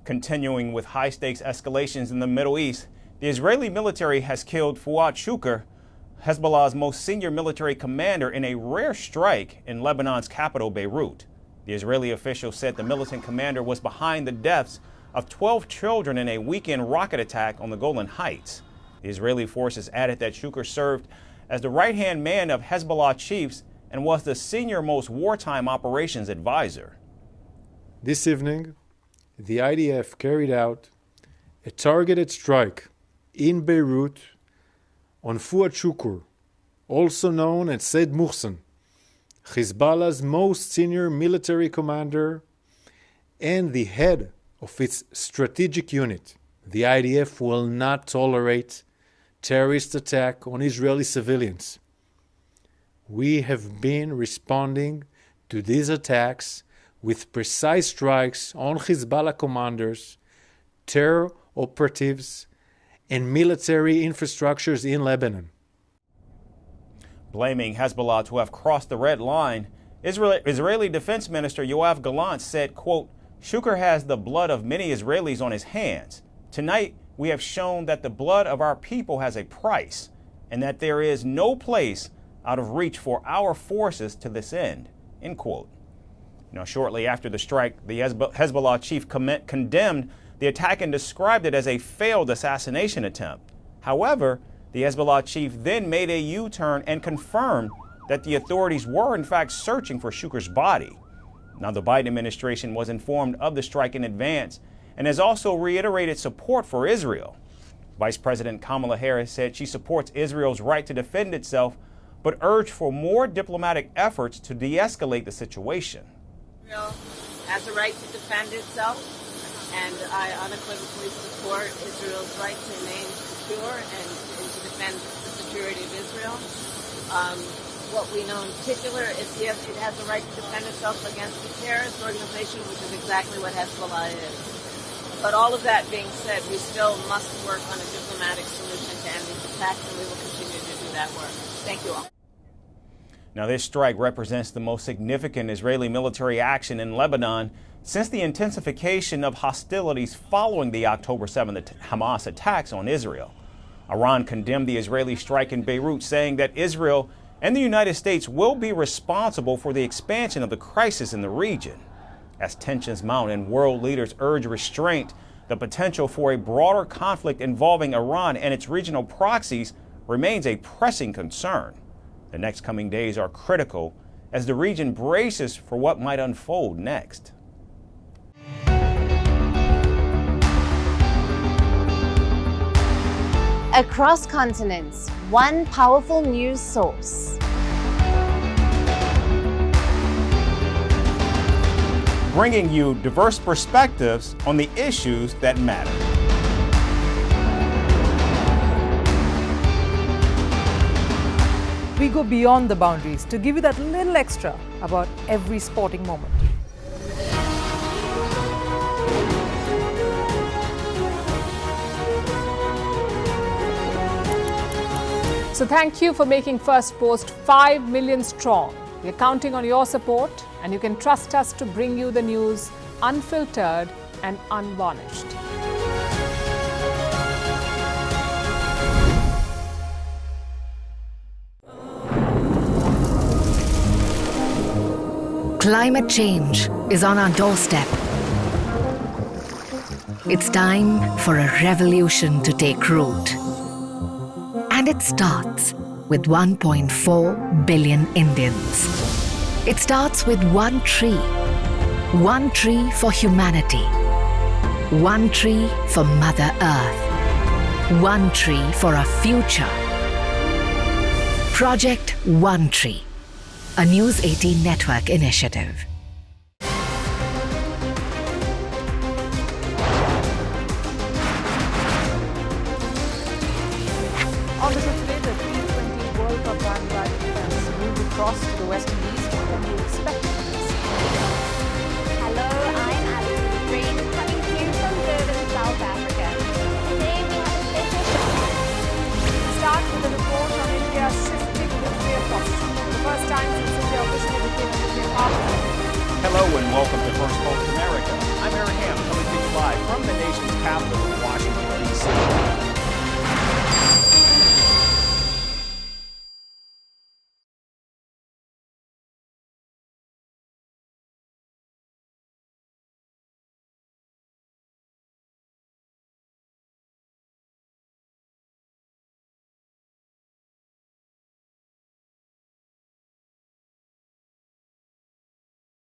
Continuing with high-stakes escalations in the Middle East, the Israeli military has killed Fuad Shukr, Hezbollah's most senior military commander, in a rare strike in Lebanon's capital, Beirut. The Israeli official said the militant commander was behind the deaths of 12 children in a weekend rocket attack on the Golan Heights. The Israeli forces added that Shukr served as the right-hand man of Hezbollah chiefs and was the senior-most wartime operations advisor. This evening, the IDF carried out a targeted strike in Beirut on Fuad Shukr, also known as Said Muhsin, Hezbollah's most senior military commander and the head of its strategic unit. The IDF will not tolerate terrorist attack on Israeli civilians. We have been responding to these attacks with precise strikes on Hezbollah commanders, terror operatives, and military infrastructures in Lebanon. Blaming Hezbollah to have crossed the red line, Israeli Defense Minister Yoav Gallant said, quote, "Shukr has the blood of many Israelis on his hands. Tonight, we have shown that the blood of our people has a price and that there is no place out of reach for our forces to this end," end quote. Now, shortly after the strike, the Hezbollah chief condemned the attack and described it as a failed assassination attempt. However, the Hezbollah chief then made a U-turn and confirmed that the authorities were in fact searching for Shukr's body. Now, the Biden administration was informed of the strike in advance and has also reiterated support for Israel. Vice President Kamala Harris said she supports Israel's right to defend itself, but urged for more diplomatic efforts to de-escalate the situation. Israel has a right to defend itself, and I unequivocally support Israel's right to remain secure and to defend the security of Israel. What we know in particular is it has the right to defend itself against a terrorist organization, which is exactly what Hezbollah is. But all of that being said, we still must work on a diplomatic solution to end these attacks, and we will continue to do that work. Thank you all. Now, this strike represents the most significant Israeli military action in Lebanon since the intensification of hostilities following the October 7th Hamas attacks on Israel. Iran condemned the Israeli strike in Beirut, saying that Israel and the United States will be responsible for the expansion of the crisis in the region. As tensions mount and world leaders urge restraint, the potential for a broader conflict involving Iran and its regional proxies remains a pressing concern. The next coming days are critical as the region braces for what might unfold next. Across continents, one powerful news source. Bringing you diverse perspectives on the issues that matter. We go beyond the boundaries to give you that little extra about every sporting moment. So thank you for making Firstpost 5 million strong. We're counting on your support, and you can trust us to bring you the news unfiltered and unvarnished. Climate change is on our doorstep. It's time for a revolution to take root. And it starts with 1.4 billion Indians. It starts with one tree for humanity, one tree for Mother Earth, one tree for a future. Project One Tree, a News 18 network initiative.